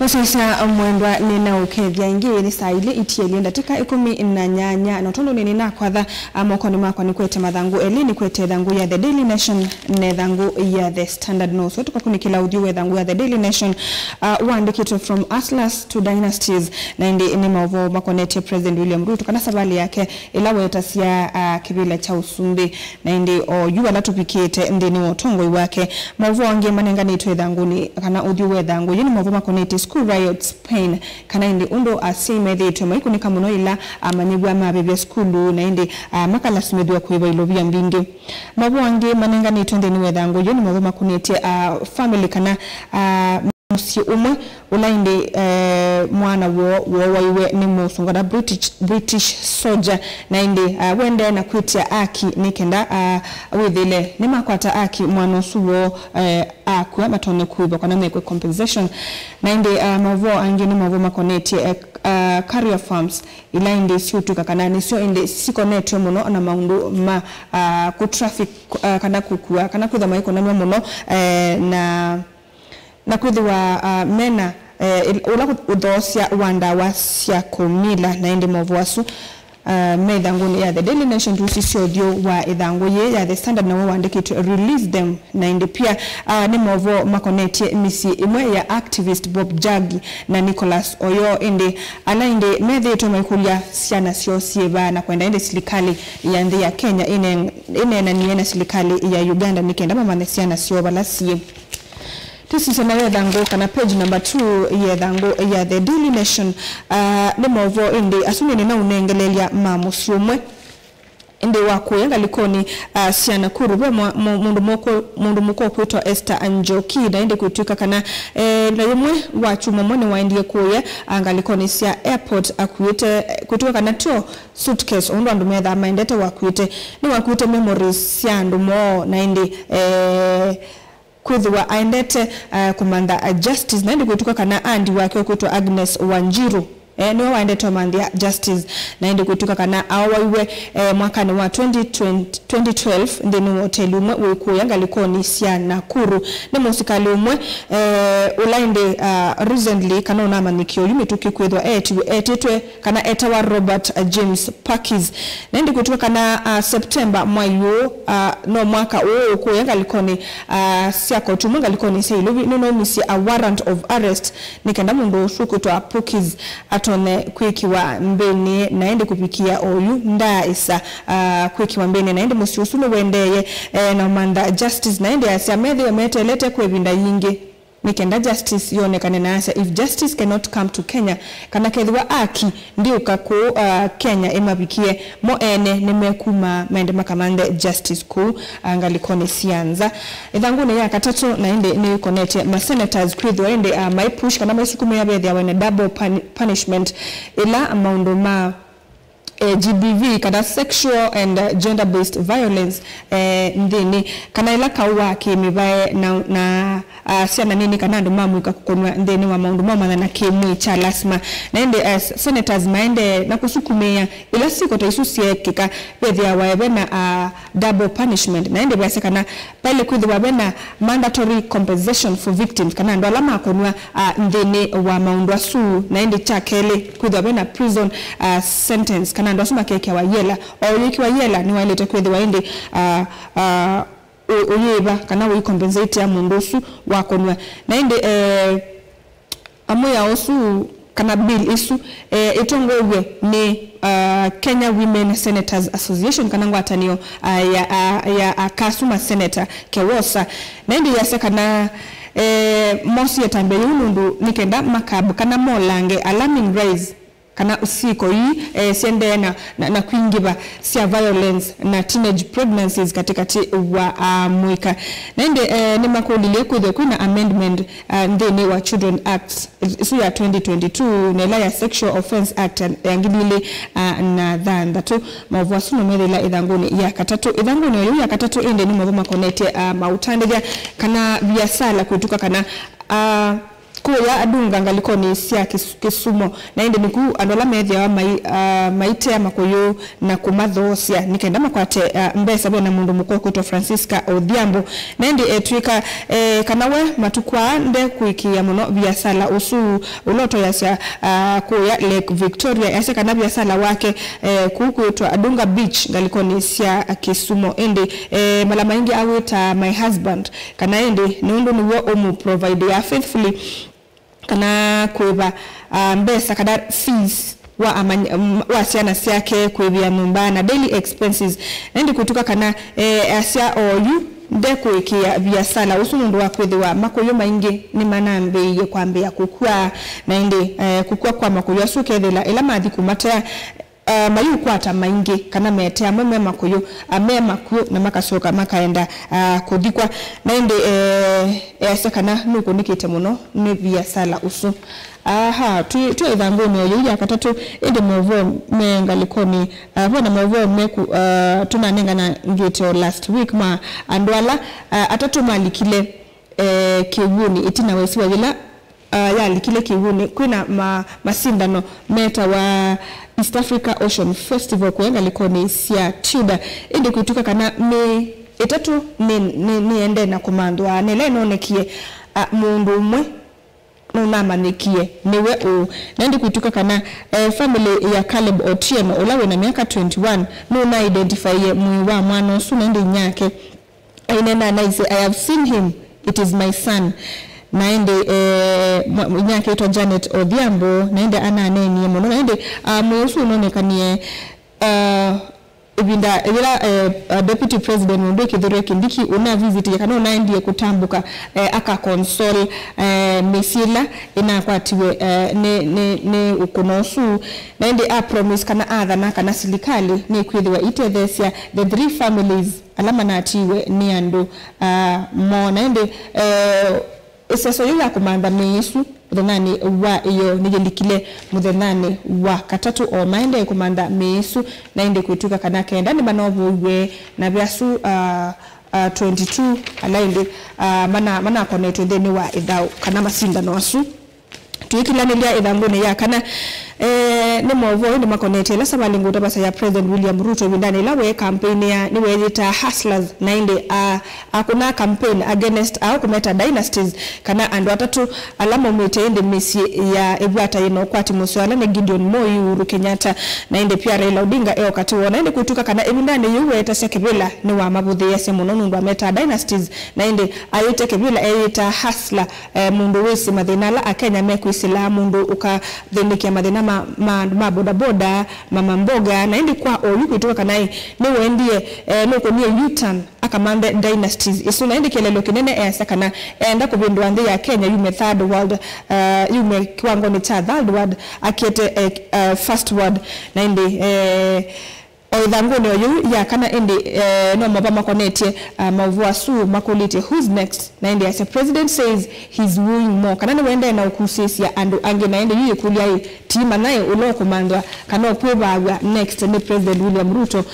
Sasa mwendwa nina ukethia ingiwe ni saile itieli ndatika 18 na tondo nini na kwatha mokoni makwa ni kwete mathangu elini kwete thangu ya The Daily Nation ne thangu ya The Standard News so tukakunikila audio we thangu ya The Daily Nation waandikitwe from Atlas to Dynasties na indi ni maovo makonete President William Ruto kana sabali yake ilawe etasia kibila cha usumbi na indi yuwa latupikite ndi ni wotongo iwake maovo wange manengani itwe thangu ni kana audio we thangu yini maovo makonete school riots pain kana indi undo asime thitwe maikunika muno ila amanyigwa mabebe skulu na indi makala smedwa kuiba ilovia mbingi mabwange manengani twende ni wedhango yoni maboma kunete family kana musi umwe ulaindi mwana wo waiwe ni musunga da British soldier na indi wende na kuitia aki nikenda withile ni makwata aki mwana usuwo akuwa matone kuiba kwa namekwe compensation na indi mavo angini mavo makoneti career farms ila indi siutuka kana nisio indi siko neto muno na maundu ma ku traffic kana kukua kana kudhama iko na muno na kudhiwa mena ula udhosia wanda wasia kumila na indi mavo wasu medhanguni ya The Daily Nation tusisi audio wa idhangu ye ya The Standard na wawandiki to release them na indi pia ni mwovo makoneti misi imwe ya activist Bob Jagi na Nicholas Oyo indi ala indi medhe ito maikulia siana sio sieba na kwenda indi silikali ya ndi ya Kenya ine na niena silikali ya Uganda nikenda mama siana sio bala siye This is another thango kana page number 2 ya thango ya The Daily Nation ni mwovo indi asuni ni na unengelelia mamusiumwe indi wakuyenga likoni siana kuru mundu moko kuitwa Esther Anjoki na indi kuituika kana na yumwe wachuma mwene wa indi kuye angalikoni siya airport akuite kuituika kana tio suitcase undu andumedha maendete wakuite ni wakuite memories siya andumo na indi kudhiwa aendete kumanda justice na indi kuituka kana andi wake kuitwa Agnes Wanjiru niwa waendete mandia justice na indi kuituka kana awaiwe mwaka ni wa 2012 ndini hoteli umwe uikuyanga likoni siya Nakuru ni musikali umwe ula indi recently kana unama nikio yumi tuki kuidwa etitwe kana etawa Robert James Parkes na indi kuituka kana September mwayo no mwaka uikuyanga likoni siya kotumunga likoni siya iluvi nino misi a warrant of arrest nikenda mundu sukuitwa Parkes atone kwikiwa mbeni naende kupikia oyu nda isa kwikiwa mbeni naende musiusulu wendeye na manda justice naende asya medhi yometelete kwebinda yingi nikenda justice yonekane na asya if justice cannot come to Kenya kana kedhiwa aki ndi ukaku Kenya emabikie mo ene nimekuma maende makamande justice ku angalikone sianza idhangune ya katatu naende ni connect ma senators kwidwa ende my push kana maisukume ya bedhi awene double punishment ila maundu ma GBV kada sexual and gender based violence ndini kana ila kawa kimibae na siana nini kana ndo mamu ikakukonwa ndini wa maundu mama na kimwe cha lasma na ende senators maende na kusukumea ila siko taisusie kika pedhi ya waebena double punishment na ende basi kana pale kudhiwa bena mandatory compensation for victims kana ndo alama akonwa ndini wa maundu asu na ende chakele kudhiwa bena prison sentence kana ndo asuma keke wa yela o yiki wa yela ni wailete kwedhi waende uyeba kana we compensate ya mundosu wakonwa na ende amoya osu kana bill isu itongowe ni Kenya Women Senators Association kana ngwataniyo ya Kasuma Senator Kewosa na ende yase kana mosi yatambe yunundu nikenda makabu kana molange alarming rise kana usiko hii siende na kuingiba siya violence na teenage pregnancies katikati wa mwika na inde ni makulilie kudhe kuna amendment ndeni wa Children Act isu ya 2022 nela ya Sexual Offense Act yangibili na dhanda tu mavuasu numedela idhanguni ya katatu ya katatu inde ni mavu makonete mautandega kana biasala kutuka kana kuya adunga ngaliko ni sia Kisumo na inde niku andola methi wa maite makoyo na kumathosia nikenda makwate mbesa bona mundu mukoko to Francisca Odhiambo na inde etwika kanawe matukwa nde kuikia muno biasala usu uloto yasa kuya Lake Victoria yasa kana biasala wake kuku to adunga beach ngaliko ni sia Kisumo inde malama ingi awita my husband kana inde nundu niwo omu provide ya faithfully kana kuiba mbesa kada fees wa siana siake kuibia nyumba na daily expenses ndi kutuka kana asia oyu ndeko ikia biasala usunundu wa kwithiwa makoyo maingi ni manambe ye kwambia kukua na ndi kukua kwa makoyo asukethela ila mathi kumatea mayu kwata maingi kana metea meme makoyo makuyo na makasoka makaenda kuthikwa na indi kana nuko nikite muno ni biasala usu tu idhangoni oyo ya katatu indi mwovo mengalikoni bona mwovo meku tunanenga na ngito last week ma andwala atatu malikile kiwuni itina wesiwa yila ya likile kiwuni kuna masindano meta wa East Africa Ocean Festival kuenga likoni sia Tuda indi kuituka kana me etatu ni ende na komandwa neleno nekie mundu mwe nunama nekie niwe o nandi kuituka kana family ya Caleb Otieno olawe na miaka 21 nuna identify mwiwa mwana su nandi nyake ainena naise I have seen him, it is my son naende nyake ito Janet Odhiambo naende ana aneni mono naende mwesu unonekanie ibinda deputy president Mundwe Kithure Kindiki una visit yakano naendie kutambuka aka console mesila inakwatiwe ne ukonosu naende promise kana athana kana silikali ni kwithiwa itethesia the three families alama natiwe ni andu mo naende Eseso yula kumanda Yesu muthenani wa iyo nigendikile muthenani wa katatu o maende kumanda Yesu na inde kuituka kana kenda ni manovuwe na biasu 22 alainde mana connect ndeni wa idao kana masinda no asu tuikilanelia idangone ya kana ni mwovo ni makonete la sabalingo utabasa ya President William Ruto windani lawe campaign ya niwezita hustlers na inde akuna campaign against au kumeta dynasties kana ando atatu alama umete inde mesi ya Ebwata ino kwati Muswala na Gideon Moi Uhuru Kenyatta na inde pia Raila Odinga wakati na inde kuituka kana ebindani yuwe etasya kebila ni wa mabudhi ya semu nundu wa meta dynasties na inde ayute kebila eyita hustler mundu wisi madhinala akenya meku isila mundu uka dhendikia madhina boda boda mama mboga na indi kwa oyu kutoka kanai niwe ndie nuko niye U-turn akamande dynasties isu na indi kelelo kinene kana enda kubindu andi ya Kenya yume third world yume kiwango ni cha third world akiete first world na indi oidhangoni oyu ya kana indi no mabama konetie mavua su makulite who's next na indi as a president says he's wooing more kana ni wende na ukusisia andu ange na indi yuye kulia tima nae ulo komandwa kana kwebagwa next ni President William Ruto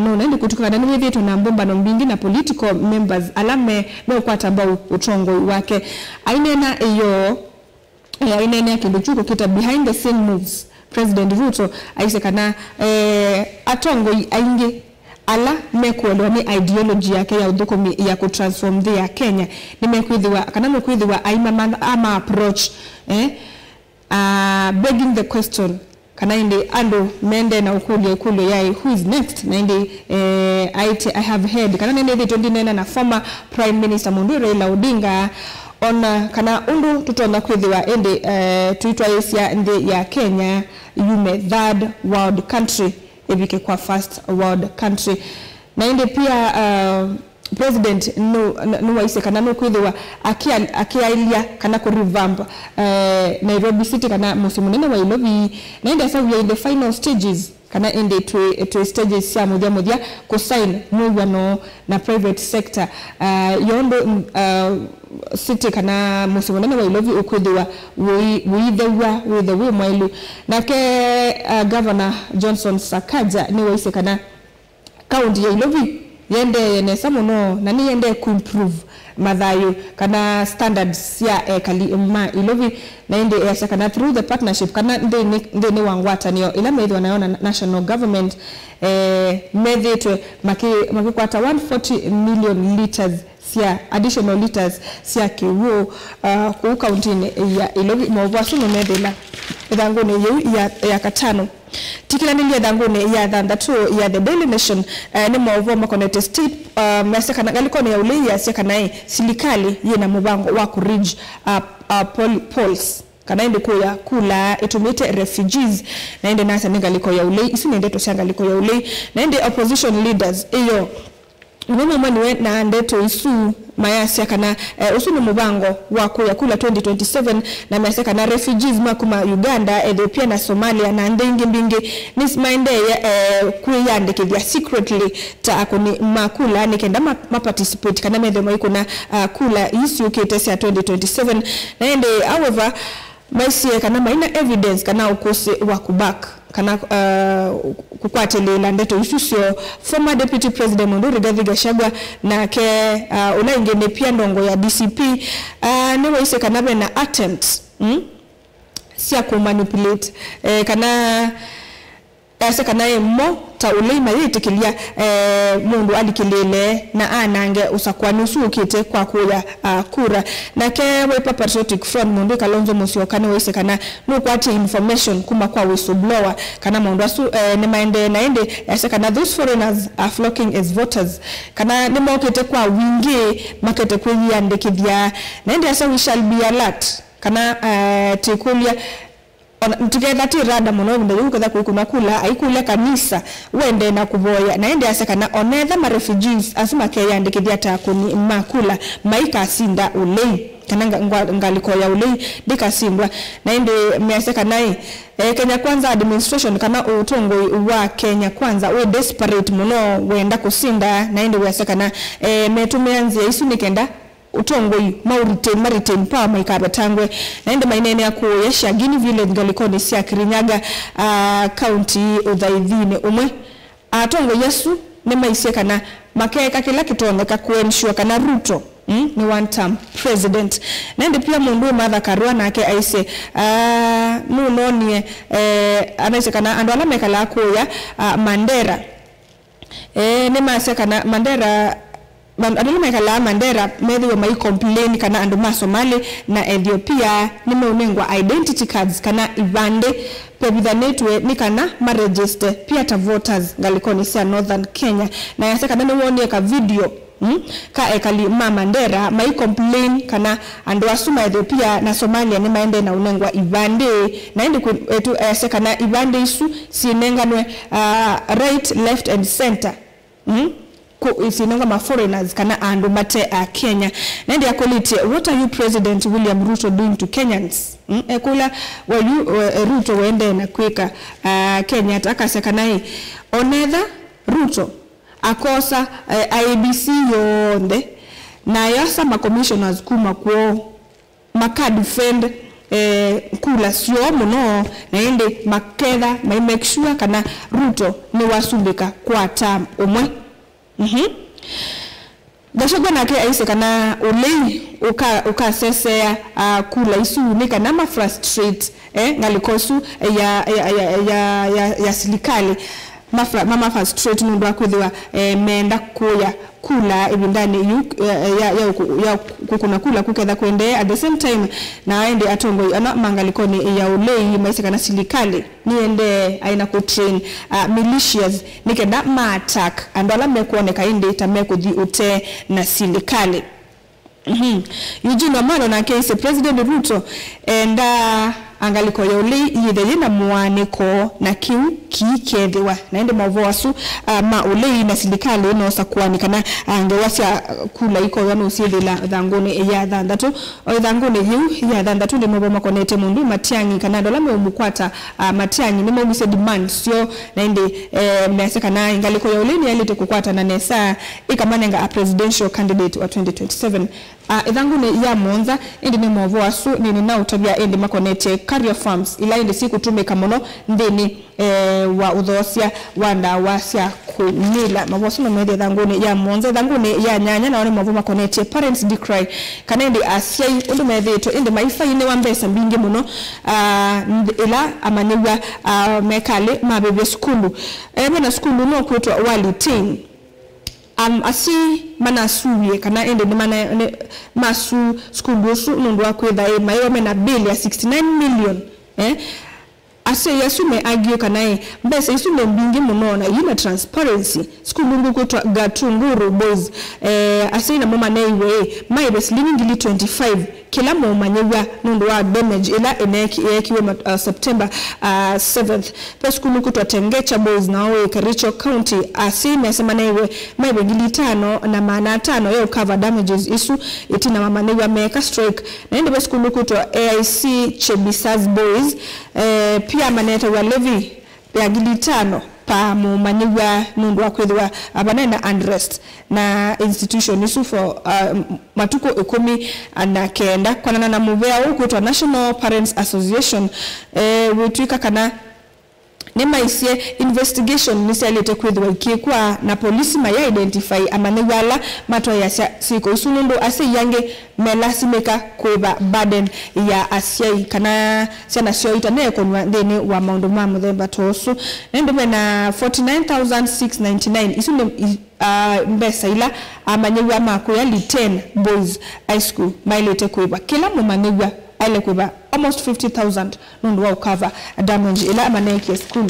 no na indi kutuka kana ni wetu na mbomba no mbingi na political members alame no kwatamba utongo wake ainena iyo ainena kinduchuko kita behind the scene moves President Ruto aise kana atongo ainge ala mekuelewa ni ideology yake ya udhukomi ya kutransform the Kenya nimekwidhiwa kana mekwidhiwa ama approach begging the question kana indi ando mende na ukulu yai who is next na indi I have heard kana nende tondinena na former Prime Minister Mundu Raila Odinga ona kana undu tutonda kwithiwa ende tuitwa Asia ndi ya Kenya yume third world country ebike kwa first world country na ende pia president no waise kana no kwithiwa akiailia kana ku revamp Nairobi city kana musimu nene wa ilobi na ende asa we are in the final stages kana ende to stages ya moja kusign mwano na private sector yondo city kana musimu nene wa ilobi ukwithiwa with the way mwailu na ke Governor Johnson Sakaja ni waise kana county ya ilobi yende ne samuno na ni yende ku improve madhayo kana standards ya kalima ilovi na ende ya kana through the partnership kana ndeni wangwata niyo ila medhi wanaona national government medhi makikwata 140 million liters sia additional liters sia kiwo ku county ya ilovi mwa suno medhi dhangone ya katano tikila nilia dhangone ya dhandatu ya the Daily Nation ni mwa makonete state meseka na galikone ya ule ya sia kanae silikali yena mubango wa kuridge polls kana ende kuya kula etumite refugees na ende nasa ningaliko ya ule isi nende toshangaliko ya ule na ende opposition leaders iyo Mwana mwaniwe na ndeto isu mayasi kana usu ni mubango wa kuya kula 2027 na mayasi kana refugees makuma Uganda, Ethiopia na Somalia na ndingi mbingi nismainde kuyande kivya secretly ta akuni makula nikenda maparticipate kana medhe mwikuna kula isi ukitesi ya 2027 na ende however maisi kana maina evidence kana ukose wakubak kana kukwatelela ndeto isusio former deputy president Munduri Rigathi Gachagua na ke unaingene pia ndongo ya DCP niwe ise kana na attempts sia ku manipulate kana ase kana mo taulei mayitikilia mundu alikilele na anange usakwani usukite kwa kuya kura na ke Wiper Patriotic Front Mundu Kalonzo Musyoka ni wese kana nukwati information kuma kwa whistleblower kana mundu asu ne maende na ende ase kana those foreigners are flocking as voters kana ni mokete kwa wingi makete kwenye andikithia na ende ase we shall be alert kana tikulia together ti rada muno ndio ukatha kuna kula aikula kanisa wende na kuboya na ende asakana onetha ma refugees asuma ke yandikithia ta kuni makula maika sinda ulei kana ngaliko ya ulei dikasimbwa na ende miaseka nai Kenya Kwanza administration kana utongo wa Kenya Kwanza we desperate muno wenda kusinda na ende wasakana metumeanzia isu nikenda utongoi maritime pa maikaba tangwe naende mainene ya kuoyesha Gini Village galikoni sia Kirinyaga county udhaidhine umwe atongo Yesu nema isia kana makeka kila kitondeka kuensure kana Ruto ni one term president naende pia mundu Martha Karua nake aise nunonie anaise kana ando alameka la kuya Mandera nema isia kana Mandera Mandera Mandera medhi mai complain kana anduma Somali na Ethiopia nimeunengwa identity cards kana ivande pebithanetwe ni kana register pia ta voters galikoni sia Northern Kenya na yase kana niwonie ka video ka ekali Mandera mai complain kana ando asuma Ethiopia na Somalia ni maende na unengwa ivande na ende etu yase kana ivande isu sinenganwe right left and center isinanga ma foreigners kana andu mate Kenya nende yakolite what are you President William Ruto doing to Kenyans ekula Ruto wende na kweka Kenya atakasekanai onetha Ruto akosa IBC yonde na yasa ma commissioners kuma kwa maka defend kula sio muno na ende maketha mai make sure kana Ruto ni wasumbika kwa term umwe Gachagua nake aise kana ulei ukasesea kula isu ni kana ma frustrate ngalikosu ya silikali mama frustrate mundu akwithiwa menda kuya kula ibindani ya kukuna kula kuketha kwende at the same time na ende atongo ana mangalikoni ya ulei maise kana silikali niende aina ku train militias nikenda ma attack andola mekuoneka inde tamekuthi ute na silikali Eugene Wamalwa na kese President Ruto enda angaliko ya ulei yithe na mwaniko na kiu kikethiwa na ende mavoasu ma ulei na silikali no sakwani kana angewasya kula iko yana usithila thangone ya thandatu o thangone yu ya thandatu ndi mabo makonete mundu Matiangi kana ndola meumukwata Matiangi ni mwe demand sio na ende mese kana angaliko ya ulei yalite kukwata na nesa ikamanenga a presidential candidate wa 2027 thangone ya Monza ende ni mavoasu ni na utabia ende makonete Career Farms ila ende siku tumeka mono ndeni wa udhosia wanda wasya kunila mabosuno mede dangone ya monze dangone ya nyanya na one mavuma connect parents decry kanende asiai undu mede to inde maifa ine wambesa mbinge muno ila amaniwa mekale mabebe skulu na skulu no kwetwa wali tin asi mana suye kana ende mana masu skulu su nundwa kwetha mayo mena bill ya 69 million ase yesu me agio kana mbese yesu me mbingi munona yina transparency skulu kwetwa Gatunguru boys ase na mama na iwe my best living 25 kila mmanyewa nundwa damage ila eneki yekiwe September 7th skulu kwetwa Tengecha boys na we Kericho County ase mesema na iwe my bengili 5 na maana 5 yo cover damages isu itina mama na iwe meka strike na ende skulu kwetwa AIC Chebisas boys pia maneta wa levy ya gili 5 pa mmanyewa nundwa kwethwa abanena unrest na institution isu for matuko 19 kwanana na muvea kwetwa National Parents Association wetwika kana nema isie investigation nisalete kwethwa ikikwa na polisi maya identify amanewala matwa ya siko usunundo ase yange melasimeka kweba burden ya asiai kana sana sio itane konwa ndene wa maundu ma muthemba tosu nende na 49,699 isune mbesa ila amanyewa makoya 10 boys high school mailete kweba kila mumanyewa ale kweba almost 50,000 nundu wa cover damage ila amaneke school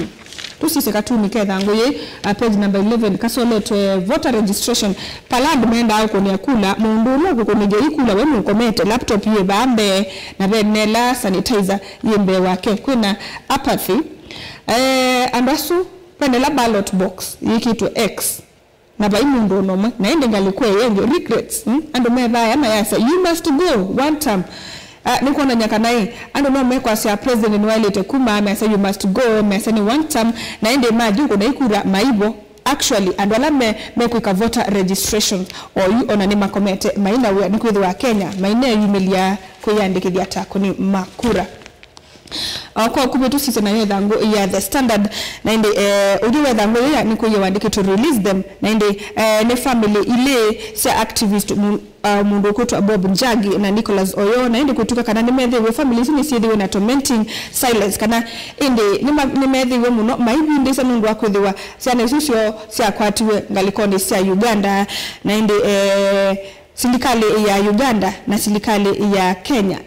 tusise katuni kedha ngoye page number 11 kasoletwe voter registration palad menda ako ni akula muunduru ko kunige ikula we mukomete laptop ye bambe na benela sanitizer yembe wake kuna apathy andasu pendela ballot box yikitu X na bai mundu noma na ende ngalikwe yenge regrets ando meba ama yasa you must go one time niko na nyaka nae ando no meko asia president walete kuma amesa you must go amesa ni one time na ende maji uko na ikura maibo actually and wala meko ka voter registration or you ona ni makomete maina we ni kwithwa Kenya maina yumilia kuyandikithia tako ni makura kwa kubetu sisi na yedhango ya the standard na inde udiwe dhango ya niko yawandike to release them na inde ne family ile se activist mundu kwetu Bob Njagi na Nicholas Oyo na inde kutuka kana nimedhe we family sini siedhiwe na tormenting silence kana inde nimedhe we muno maibi inde sa nungu wakwedhiwa siya nesusio siya kwatiwe ngalikonde siya Uganda na inde serikali ya Uganda na serikali ya Kenya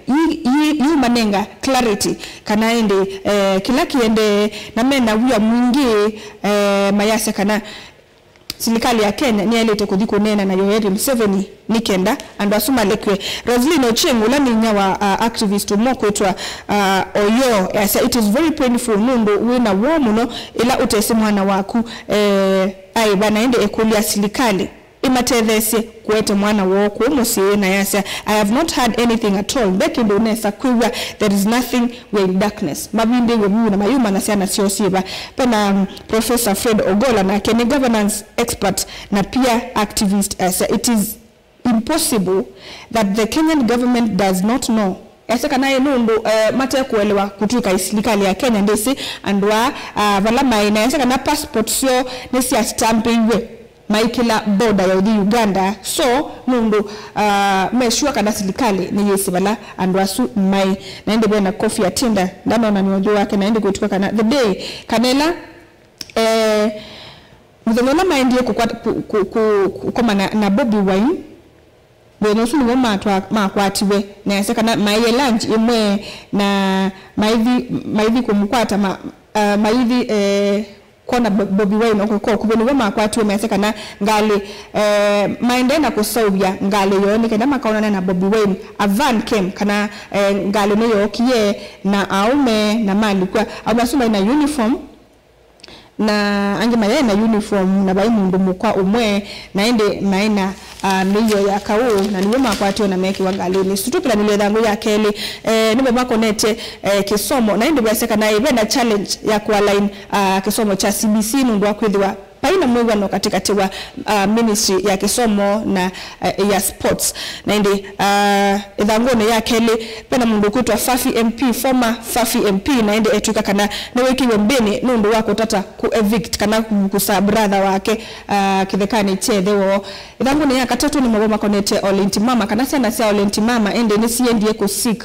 yu manenga clarity kana ende kila kiende na mena huya mwingi mayasa kana serikali ya Kenya ni alete kudhiko nena na Yoweri Museveni nikenda ando asuma lekwe Roslyn Ochieng ulani nyawa activist umokwetwa Oyo yasa it is very painful nundo wina womuno ila utese mwana waku bana ende ekulia serikali imatethese kwete mwana woko umusiwe na yasa I have not had anything at all beki ndo nesa kwiwa there is nothing we in darkness mabinde webu na mayuma na siana siosiba pena Professor Fred Ogola na kene governance expert na pia activist it is impossible that the Kenyan government does not know esa kana yenundo mate kuelewa kutuka serikali ya Kenya ndesi andwa vala maina esa kana passport sio nesi ya stampingwe maikila border ya Uganda so nundu meshua kana serikali ni yesibala andwasu mai naende bwana Kofi Atinda ndama na nyojo wake naende kutuka kana the day kanela mzengona maindi kukoma na Bobi Wine bwana sulu ngoma makwatiwe na yase kana maye lunch imwe na maivi kumkwata maivi kona Bobi Wine okoko kubeni wema kwatu meseka na ngale maende na kusawya ngale yone kana makaona na Bobi Wine avan came kana ngale ne yokiye na aume na mali kwa abasuma na uniform na ange maye na uniform na bai mundu mukwa umwe naende maina niyo ya kawo na niwema kwatu na meki wangalini situpila nile dhangu ya keli nibe mako nete kisomo naende bwaseka na ibe na challenge ya kualign kisomo cha CBC nundu wakwithiwa paina kwina mwegano katikati wa ministry ya kisomo na ya sports na indi ithangone ya keli pena mundu kutwa Fafi MP former Fafi MP na indi etuka kana na wekiwe mbeni nundu wako tata ku evict kana kusa brother wake kithekani chethewo ithangone ya katatu ni maboma konete Olenti Mama kana sana sia Olenti Mama indi ni siendie ku seek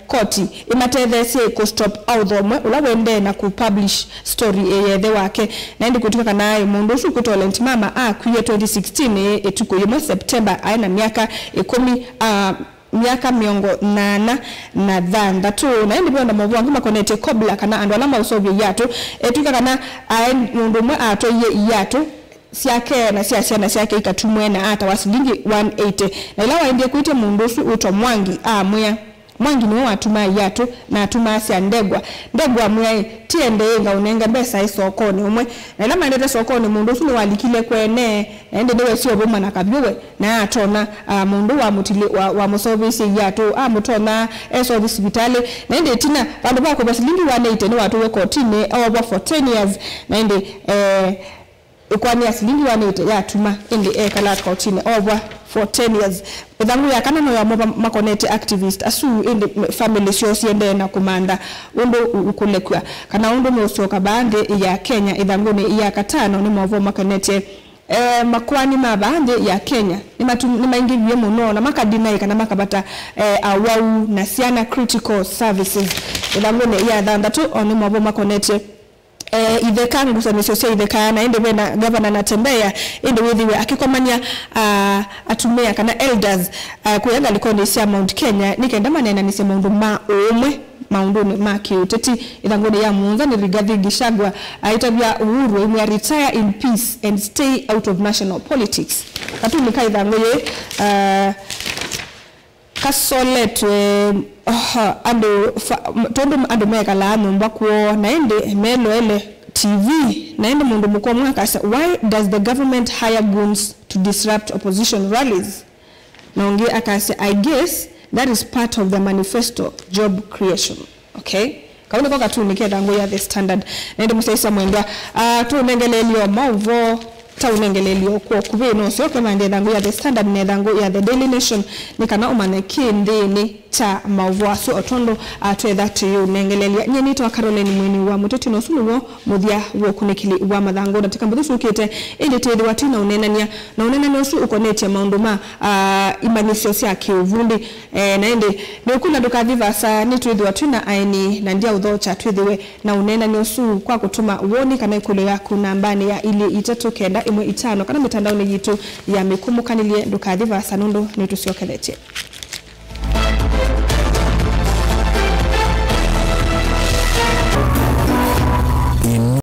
koti imathethe sie ku stop authomwe ulawende na ku publish story yethe wake na indi kutuka kana mundu usu kutwa Olenti Mama kuye 2016 etuko yemo September aina miaka 10 miaka miongo nana na thandatu na indi bwana mwangu makonete kobla kana andu alama usobye yatu etuka kana mundu mwe atoye yatu siake na siasiana siake ikatumwe na hata wasilingi 180 na ilawa indie kuite mundu usu uto Mwangi Mwangi niwe watuma yatu na atuma asia ndegwa mwe tiende nga unenga besa isokoni umwe na ilama ndete sokoni mundu usu ni walikile kwene na ende niwe sio boma na kabiwe na atona mundu wa mutili wa musobisi yatu mutona eso hospitali na ende tina bandu bako basilingi 180 ni watu weko tine over for 10 years na ende ikwani asilingi 180 yatuma ende kala kotine over for 10 years idhangu ya kana no ya makonete activist asu ende family shows yende na kumanda undo ukulekwa kana undo mwosoka bande ya Kenya idhangu ni ya katano ni mwovo makonete makwani mabande ya Kenya ni maingi muno na makadinai kana makabata awau na siana critical services idhangu ni ya dhandatu oni mwovo makonete itheka ngusanisho itheka na ende wena governor natembea ende withiwe akikomania atumia kana elders kuyenga likondi sia Mount Kenya nikenda manena ni maundu ma umwe maundu ma kiuteti ithangone ya Muunza ni Rigathi Gachagua aitabia Uhuru imwe retire in peace and stay out of national politics katulika ithangoye kasoletwe ando meka la nyumba kuo naende melo ele TV naende mundu mko mwaka why does the government hire goons to disrupt opposition rallies naonge akase I guess that is part of the manifesto job creation okay kaone kwa katunike dango ya The Standard naende musaisa mwendwa tunengelelio mauvo taunengelelio kwa kubeno sio kama ndangu ya The Standard ne dangu ya The Daily Nation nikana umanekinde ni cha mauvasu otondo atwetha tiyo nengelelia nyeni to Caroline Mwini wa muteti no sulugo muthia wo kunikili wa mathango natika mbuthu ukite indi tethi watu na unenania usu ukonetia maundu ma imanisio cia kiuvundi na indi ni ukuna ndukathiva ni twethi watu na aini na ndia uthocha twethiwe na unenania usu kwa kutuma woni kana ikulu yaku nambani ya ili 3 1 5 kana mitandao ni yitu ya mikumukanilie ndukathiva nundu ni tusiokethetie